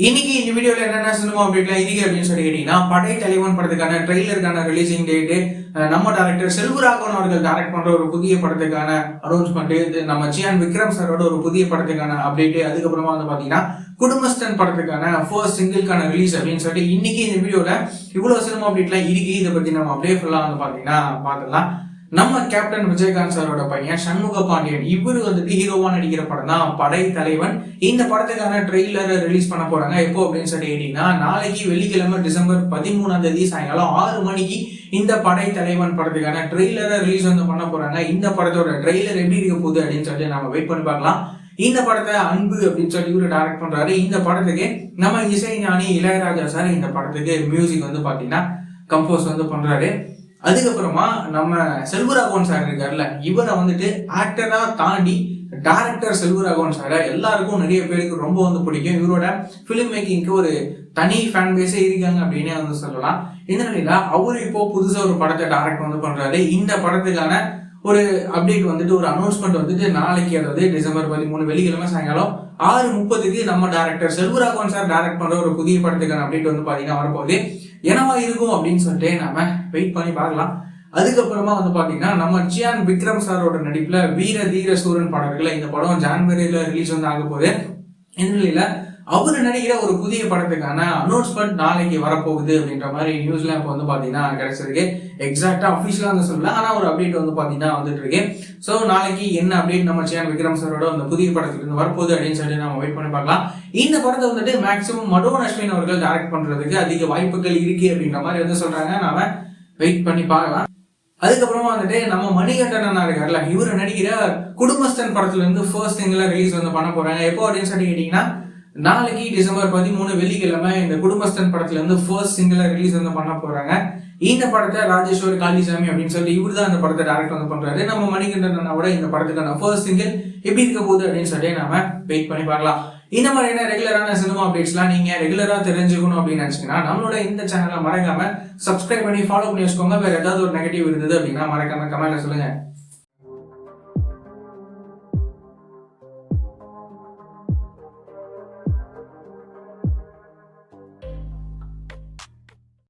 இன்னைக்கு இந்த வீடியோல என்னென்ன சினிமா அப்டேட்லாம் இருக்கு அப்படின்னு சொல்லி கேட்டீங்கன்னா, படை தலைவன் படத்துக்கான ட்ரெய்லருக்கான ரிலீசிங் டேட்டு, நம்ம டைரக்டர் செல்வராகவன் அவர்கள் டைரக்ட் பண்ற ஒரு புதிய படத்துக்கான அனௌன்ஸ்மெண்ட், நம்ம சியான் விக்ரம் சாரோட ஒரு புதிய படத்துக்கான அப்டேட், அதுக்கப்புறமா வந்து பாத்தீங்கன்னா குடும்பஸ்தன் படத்துக்கான ஃபர்ஸ்ட் சிங்கிள்கான ரிலீஸ் அப்படின்னு சொல்லிட்டு இன்னைக்கு இந்த வீடியோல இவ்வளவு சினிமா அப்டேட்லாம் இருக்கு. இதை பத்தி நம்ம அப்படியே ஃபுல்லா வந்து பாத்தீங்கன்னா பாத்துக்கலாம். நம்ம கேப்டன் விஜயகாந்த் சாரோட பையன் சண்முக பாண்டியன் இவரு வந்துட்டு ஹீரோவா நடிக்கிற படம் தான் படை தலைவன். இந்த படத்துக்கான ட்ரெய்லரை ரிலீஸ் பண்ண போறாங்க. எப்போ அப்படின்னு சொல்லி கேட்டீங்கன்னா, நாளைக்கு வெள்ளிக்கிழமை டிசம்பர் 13 சாயங்காலம் 6 மணிக்கு இந்த படை தலைவன் படத்துக்கான ட்ரெய்லரை ரிலீஸ் வந்து பண்ண போறாங்க. இந்த படத்தோட ட்ரெய்லர் எப்படி இருக்க போகுது அப்படின்னு சொல்லி நம்ம வெயிட் பண்ணி பார்க்கலாம். இந்த படத்தை அன்பு அப்படின்னு சொல்லி இவரு டைரக்ட் பண்றாரு. இந்த படத்துக்கு நம்ம இசைஞானி இளையராஜா சார் இந்த படத்துக்கு மியூசிக் வந்து பாத்தீங்கன்னா கம்போஸ் வந்து பண்றாரு. அதுக்கப்புறமா நம்ம செல்வராகவன் சார் இருக்காருல்ல, இவரை வந்துட்டு ஆக்டரா தாண்டி டைரக்டர் செல்வராகவன் சாரை எல்லாருக்கும் நிறைய பேருக்கு ரொம்ப வந்து பிடிக்கும். இவரோட பிலிம் மேக்கிங்க்கு ஒரு தனி ஃபேன் பேஸே இருக்காங்க அப்படின்னே வந்து சொல்லலாம். இந்த நிலையில அவரு இப்போ புதுசா ஒரு படத்தை டைரக்ட் வந்து பண்றாரு. இந்த படத்துக்கான ஒரு அப்டேட் வந்துட்டு ஒரு அனௌன்ஸ்மெண்ட் வந்துட்டு நாளைக்கு, அதாவது டிசம்பர் 13 வெள்ளிக்கிழமை சாயங்காலம் 6:30 நம்ம டைரக்டர் செல்வராகவன் சார் டைரக்ட் பண்ற ஒரு புதிய படத்துக்கான அப்டேட் வந்து பாத்தீங்கன்னா வரப்போகுது. என்னவா இருக்கும் அப்படின்னு சொல்லிட்டு நாம வெயிட் பண்ணி பார்க்கலாம். அதுக்கப்புறமா வந்து பாத்தீங்கன்னா நம்ம சியான் விக்ரம் சாரோட நடிப்புல வீர தீர சூரன் படம் இருக்குல்ல, இந்த படம் ஜான்வரியில ரிலீஸ் வந்து ஆக போகுது. இந்த நிலையில அவரு நடிக்கிற ஒரு புதிய படத்துக்கான அனௌன்ஸ்மெண்ட் நாளைக்கு வரப்போகுது அப்படின்ற மாதிரி நியூஸ்லாம் இப்போ வந்து பாத்தீங்கன்னா கிடைச்சிருக்கு. எக்ஸாக்டா அபிஷியலா வந்து சொல்லல, ஆனா ஒரு அப்டேட் வந்து பாத்தீங்கன்னா வந்துட்டு இருக்கு. சோ நாளைக்கு என்ன அப்டேட் நம்ம சியான் விக்ரம் சாரோட அந்த புதிய படத்துக்கு இருந்து வரப்போகுது அப்படின்னு சொல்லி நம்ம வெயிட் பண்ணி பார்க்கலாம். இந்த படத்தை வந்துட்டு மேக்சிமம் மனோன் அஸ்வின் அவர்கள் டைரக்ட் பண்றதுக்கு அதிக வாய்ப்புகள் இருக்கு அப்படின்ற மாதிரி வந்து சொல்றாங்க. நாம வெயிட் பண்ணி பார்க்கலாம். அதுக்கப்புறமா வந்துட்டு நம்ம மணிகண்டன் இருக்காருல்ல, இவரு நடிக்கிற குடும்பஸ்தன் படத்துல இருந்து ஃபர்ஸ்ட் சிங்கிள் ரிலீஸ் வந்து பண்ண போறாங்க. எப்போ அப்படின்னு சொல்லி கேட்டீங்கன்னா, நாளைக்கு டிசம்பர் 13 வெள்ளிக்கிழமை இந்த குடும்பஸ்தன் படத்துல இருந்து ஃபர்ஸ்ட் சிங்கிள் ரிலீஸ் வந்து பண்ண போறாங்க. இந்த படத்தை ராஜேஸ்வர் காளிசாமி அப்படின்னு சொல்லி இவரு தான் இந்த படத்தை டைரக்ட் வந்து பண்றாரு. நம்ம மணிகண்டனோட இந்த படத்துக்கான ஃபர்ஸ்ட் சிங்கிள் எப்படி இருக்க போகுது அப்படின்னு சொல்லி நாம வெயிட் பண்ணி பார்க்கலாம். இந்த மாதிரியான ரெகுலரான சினிமா அப்டேட்ஸ்லாம் நீங்க ரெகுலரா தெரிஞ்சுக்கணும் அப்படின்னு நினைச்சீங்கன்னா நம்மளோட இந்த சேனலை மறக்காம சப்ஸ்கிரைப் பண்ணி ஃபாலோ பண்ணி வச்சுக்கோங்க. வேற ஏதாவது ஒரு நெகட்டிவ் இருந்தது அப்படின்னா மறக்காம கமெண்ட்ல சொல்லுங்க.